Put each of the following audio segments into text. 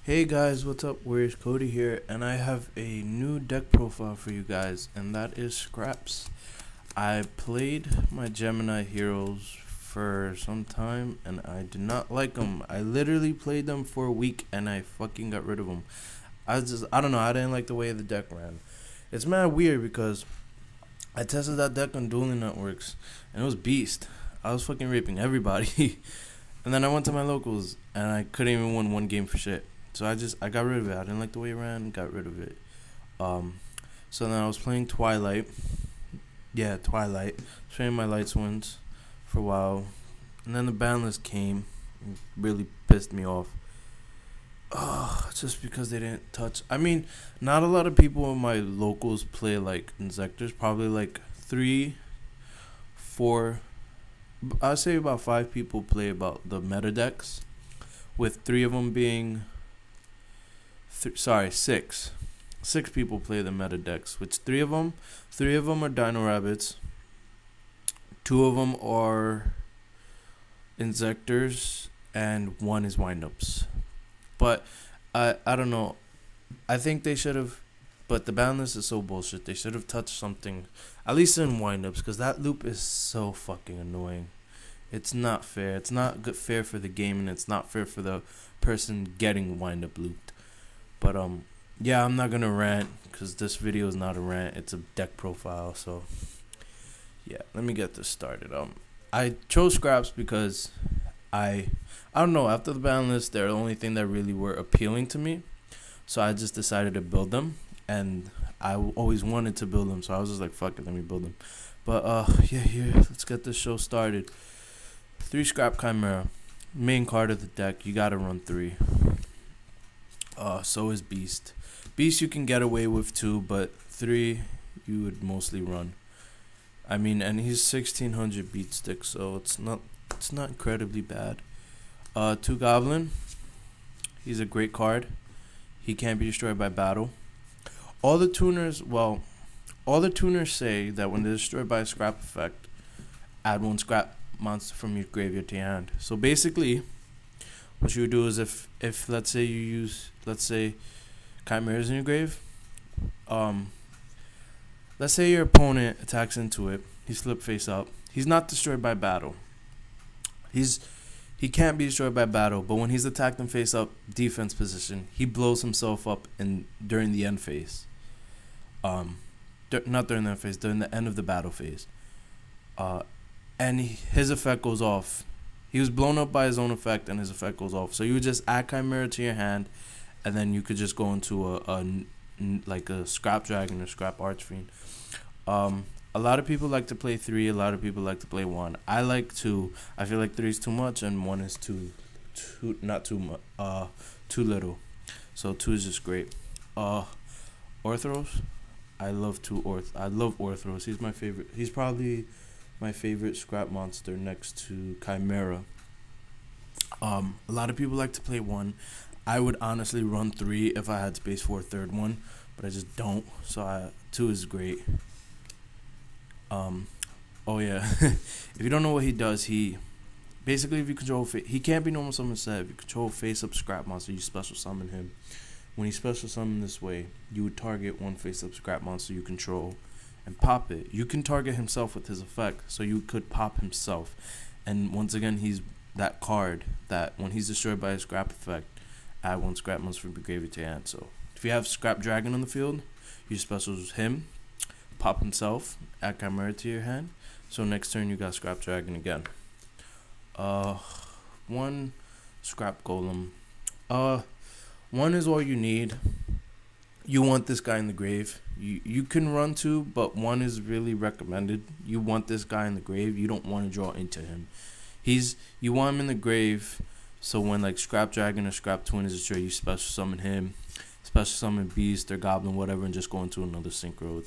Hey guys, what's up? Where's Cody here? And I have a new deck profile for you guys, and that is Scraps. I played my Gemini heroes for some time, and I did not like them. I literally played them for a week, and I fucking got rid of them. I don't know, I didn't like the way the deck ran. It's mad weird because I tested that deck on dueling networks, and it was beast. I was fucking raping everybody. And then I went to my locals, and I couldn't even win one game for shit. So I got rid of it. I didn't like the way it ran. Got rid of it. Um, so then I was playing Twilight. Yeah, Twilight. Playing my light swings for a while, and then the banlist came. And really pissed me off. Just because they didn't touch. I mean, not a lot of people in my locals play like Insectors. Probably like 3, 4. I'd say about 5 people play about the meta decks, with 3 of them being. Six. 6 people play the meta decks, which three of them are Dino Rabbits, 2 of them are Insectors, and 1 is Windups. But I don't know. I think they should have. But the banlist is so bullshit. They should have touched something, at least in Windups, because that loop is so fucking annoying. It's not fair. It's not good fair for the game, and it's not fair for the person getting Windup looped. But yeah, I'm not gonna rant because this video is not a rant. It's a deck profile. So yeah, let me get this started. I chose Scraps because I don't know. After the ban list, they're the only thing that really were appealing to me. So I just decided to build them, and I always wanted to build them. So I was just like, fuck it, let me build them. But yeah, here, let's get this show started. 3 Scrap Chimera, main card of the deck. You gotta run 3. So is Beast. Beast you can get away with 2, but 3 you would mostly run. I mean, and he's 1600 beat stick, so it's not incredibly bad. 2 Goblin. He's a great card. He can't be destroyed by battle. All the tuners say that when they're destroyed by a scrap effect, add 1 scrap monster from your graveyard to your hand. So basically, what you would do is if let's say you use chimeras in your grave, let's say your opponent attacks into it, he's flipped face up, he's not destroyed by battle. He can't be destroyed by battle, but when he's attacked in face up defense position, he blows himself up during the end phase. Not during the end phase, during the end of the battle phase. And his effect goes off. He was blown up by his own effect, and his effect goes off. So you would just add Chimera to your hand, and then you could just go into a Scrap Dragon or Scrap Archfiend. A lot of people like to play 3. A lot of people like to play 1. I like 2. I feel like 3 is too much, and 1 is too little. So 2 is just great. Orthros. I love Orthros. He's my favorite. He's probably my favorite scrap monster next to Chimera. A lot of people like to play 1. I would honestly run 3 if I had space for a third one, but I just don't. So 2 is great. Oh yeah, if you don't know what he does, he basically, if you control he can't be normal summon set. If you control face up scrap monster, you special summon him. When you special summon this way, you would target 1 face up scrap monster you control and pop it. You can target himself with his effect, so you could pop himself. And once again, he's that card that when he's destroyed by a scrap effect, add 1 scrap monster from your graveyard to your hand. So if you have Scrap Dragon on the field, you special him, pop himself, add Chimera to your hand. So next turn you got Scrap Dragon again. 1 Scrap Golem. 1 is all you need. You want this guy in the grave. You can run 2, but 1 is really recommended. You want this guy in the grave. You don't want to draw into him. You want him in the grave, so when like Scrap Dragon or Scrap Twin is destroyed, you special summon him, special summon Beast or Goblin, whatever, and just go into another synchro.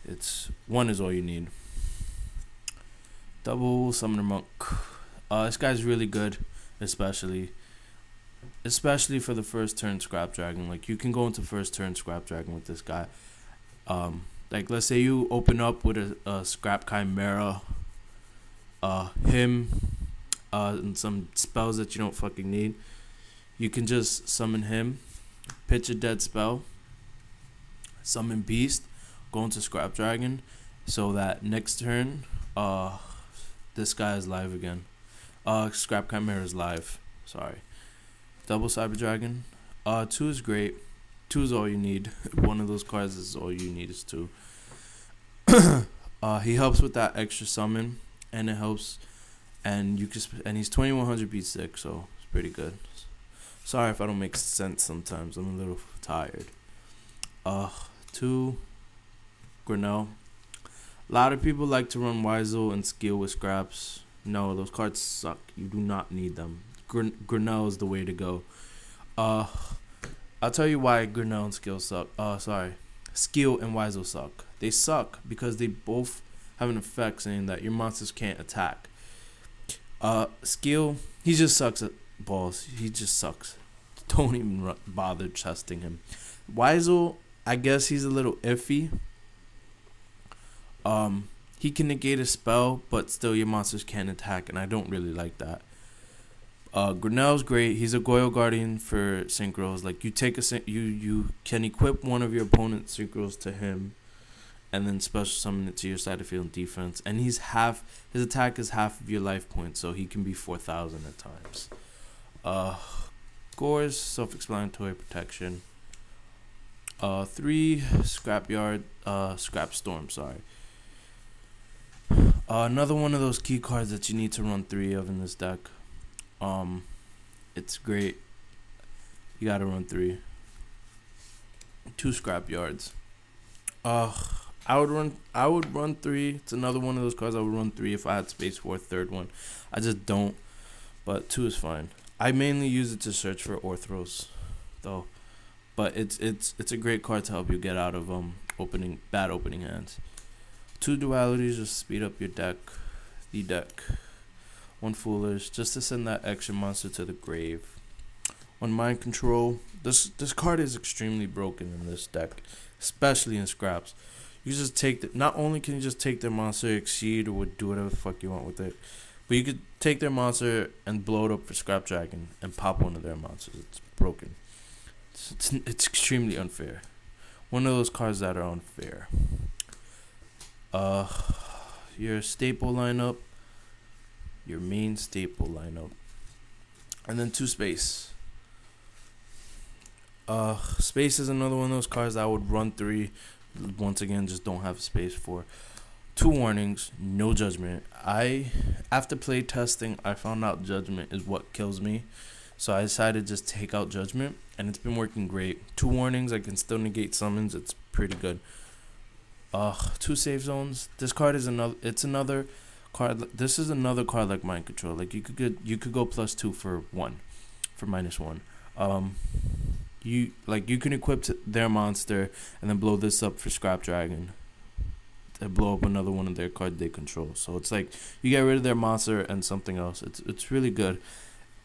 It's 1 is all you need. Double Summoner Monk. This guy's really good, especially for the first turn Scrap Dragon. Like, you can go into first turn Scrap Dragon with this guy. Like, let's say you open up with a Scrap Chimera, him, and some spells that you don't fucking need. you can just summon him, pitch a dead spell, summon Beast, go into Scrap Dragon, so that next turn, this guy is live again. Scrap Chimera is live. Sorry. Double Cyber Dragon. 2 is great. 2 is all you need. One of those cards is all you need is 2. He helps with that extra summon, and it helps, and you can and he's 2100 beat 6, so it's pretty good. Sorry if I don't make sense sometimes. I'm a little tired. 2, Grinnell. A lot of people like to run Weisel and Skill with scraps. No, those cards suck. You do not need them. Grinnell is the way to go. I'll tell you why Grinnell and Skill suck. Skill and Weisel suck. They suck because they both have an effect saying that your monsters can't attack. Skill, he just sucks at balls. He just sucks. Don't even bother testing him. Weisel, I guess he's a little iffy. He can negate a spell, but still your monsters can't attack, and I don't really like that. Grinnell's great. He's a Goyle Guardian for synchros. Like, you take you can equip one of your opponent's synchros to him, and then special summon it to your side of field defense. And his attack is half of your life points, so he can be 4,000 at times. Gores, self-explanatory protection. 3, Scrapyard, Scrap Storm, sorry. Another one of those key cards that you need to run 3 of in this deck. It's great. You gotta run 3. 2 Scrapyards. I would run 3. It's another one of those cards I would run 3 if I had space for a third one. I just don't. But 2 is fine. I mainly use it to search for Orthros, though. But it's a great card to help you get out of bad opening hands. 2 dualities just speed up your deck. The deck. 1 Foolish, just to send that extra monster to the grave. 1 Mind Control. This card is extremely broken in this deck, especially in scraps. You just take not only can you just take their monster, exceed, or do whatever the fuck you want with it, but you could take their monster and blow it up for Scrap Dragon and pop one of their monsters. It's broken. It's extremely unfair. One of those cards that are unfair. Your staple lineup. Your main staple lineup. And then 2 Space. Space is another one of those cards I would run 3. Once again, just don't have space for. 2 Warnings, no Judgment. After play testing, I found out Judgment is what kills me. So I decided to just take out Judgment, and it's been working great. 2 Warnings, I can still negate summons. It's pretty good. 2 Safe Zones. This card is another card. This is another card like Mind Control. Like, you could go +2 for 1, for -1. You can equip their monster and then blow this up for Scrap Dragon. They blow up another one of their cards they control. So it's like you get rid of their monster and something else. It's really good.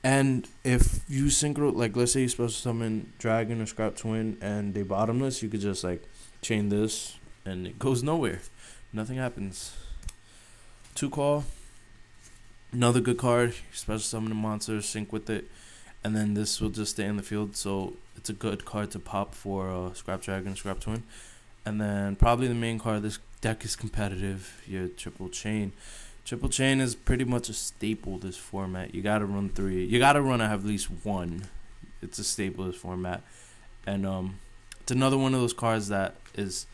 And if you synchro, like, let's say you're supposed to summon Dragon or Scrap Twin and they bottomless, you could just like chain this and it goes nowhere. Nothing happens. 2 Call. Another good card. Special summon a monster, sync with it, and then this will just stay in the field. So it's a good card to pop for Scrap Dragon, Scrap Twin. And then probably the main card. This deck is competitive. Your Triple Chain. Triple Chain is pretty much a staple this format. You gotta run 3. You gotta run at least 1. It's a staple this format. And it's another one of those cards that is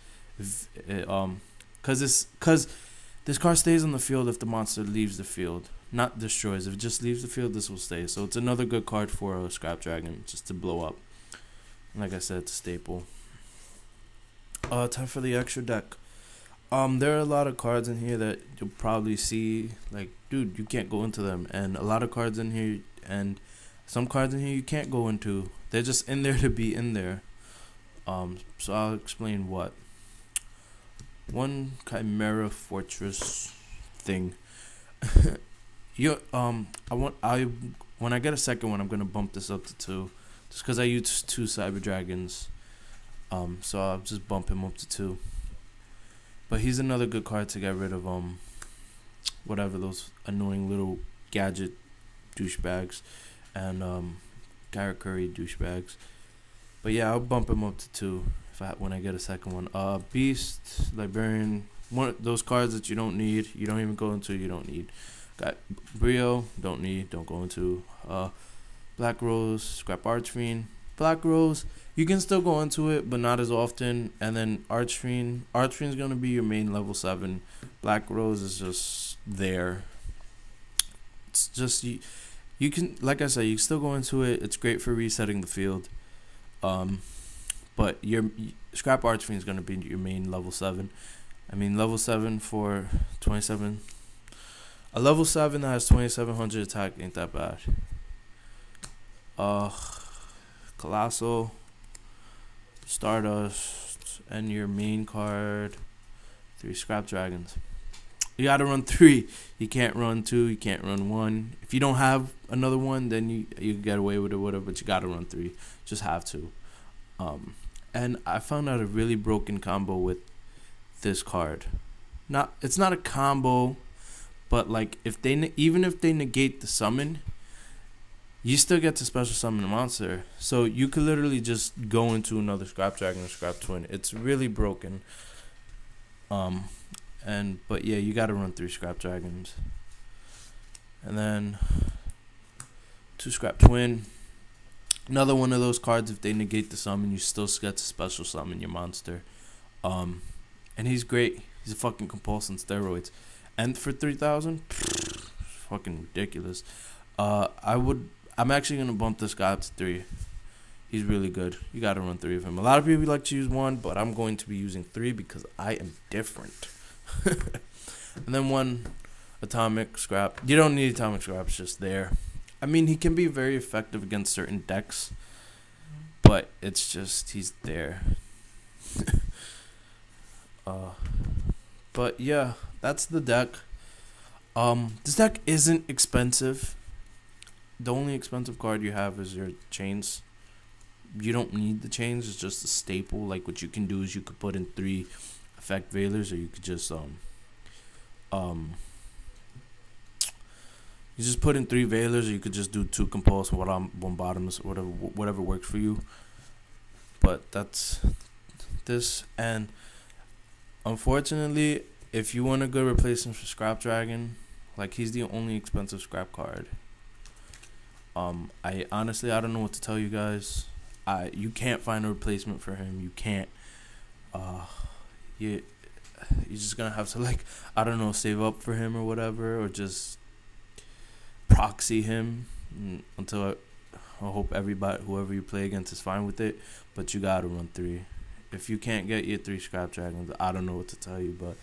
because this card stays on the field if the monster leaves the field, not destroys. If it just leaves the field, this will stay. So it's another good card for a Scrap Dragon just to blow up. Like I said, it's a staple. Time for the extra deck. There are a lot of cards in here that you'll probably see, like, dude, you can't go into them. And a lot of cards in here, and some cards in here you can't go into. They're just in there to be in there. So I'll explain what. 1 Chimera Fortress thing. When I get a second one, I'm gonna bump this up to 2, just because I use 2 Cyber Dragons. So I'll just bump him up to 2. But he's another good card to get rid of whatever those annoying little gadget douchebags, and Garrett Curry douchebags. But yeah, I'll bump him up to 2 when I get a second one. Beast, Librarian, one of those cards that you don't need. You don't even go into. You don't need. Got Brio, don't need. Don't go into. Black Rose, Scrap Archfiend. Black Rose, you can still go into it, but not as often. And then Archfiend. Archfiend's gonna be your main level 7. Black Rose is just there. It's just you can, like I said, you can still go into it. It's great for resetting the field. But your Scrap Archfiend is gonna be your main level 7. I mean, level 7 for 27. A level 7 that has 2700 attack ain't that bad. Colossal, Stardust, and your main card, 3 Scrap Dragons. You gotta run 3. You can't run 2. You can't run 1. If you don't have another one, then you can get away with it, whatever. But you gotta run 3. Just have to. And I found out a really broken combo with this card. It's not a combo, but like even if they negate the summon, you still get to special summon a monster. So you could literally just go into another Scrap Dragon or Scrap Twin. It's really broken. But yeah, you gotta run 3 Scrap Dragons. And then 2 Scrap Twin. Another one of those cards, if they negate the summon, you still get to special summon your monster. And he's great. He's a fucking compulse on steroids. And for 3,000, fucking ridiculous. I'm actually gonna bump this guy up to 3. He's really good. You gotta run 3 of him. A lot of people like to use 1, but I'm going to be using 3 because I am different. And then 1 Atomic Scrap. You don't need Atomic Scrap, it's just there. I mean, he can be very effective against certain decks, but it's just he's there. But yeah, that's the deck. This deck isn't expensive. The only expensive card you have is your chains. You don't need the chains. It's just a staple. Like, what you can do is you could put in 3 effect veilers, or you could just you just put in 3 veilers, or you could just do 2 compulse, 1 bottoms, whatever works for you. But that's this. And unfortunately, if you want a good replacement for Scrap Dragon, like, he's the only expensive scrap card. I honestly, I don't know what to tell you guys. You can't find a replacement for him. You can't. You're just gonna have to, like, I don't know, save up for him or whatever, or just proxy him until I hope whoever you play against is fine with it. But you gotta run 3. If you can't get your 3 Scrap Dragons, I don't know what to tell you. But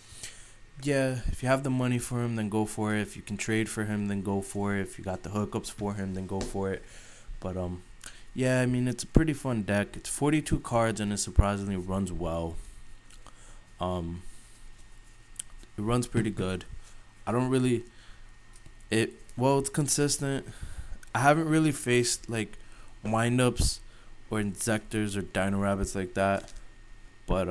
yeah, if you have the money for him, then go for it. If you can trade for him, then go for it. If you got the hookups for him, then go for it. But yeah, I mean, it's a pretty fun deck. It's 42 cards, and it surprisingly runs well. It runs pretty good. It's consistent. I haven't really faced, like, windups or Inzectors or Dino Rabbits like that. But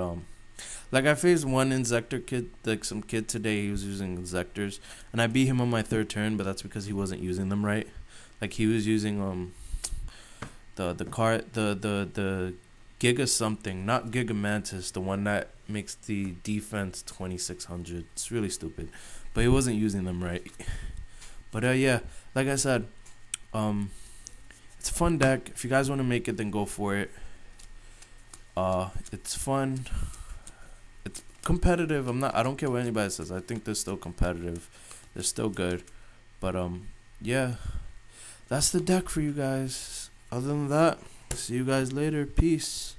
like, I faced one Inzector kid, like some kid today. He was using Inzectors, and I beat him on my 3rd turn, but that's because he wasn't using them right. Like, he was using the Giga something, not Giga Mantis, the one that makes the defense 2600. It's really stupid, but he wasn't using them right. But yeah, like I said, it's a fun deck. If you guys want to make it, then go for it. It's fun. It's competitive. I don't care what anybody says. I think they're still competitive. They're still good. But yeah, that's the deck for you guys. Other than that, see you guys later. Peace.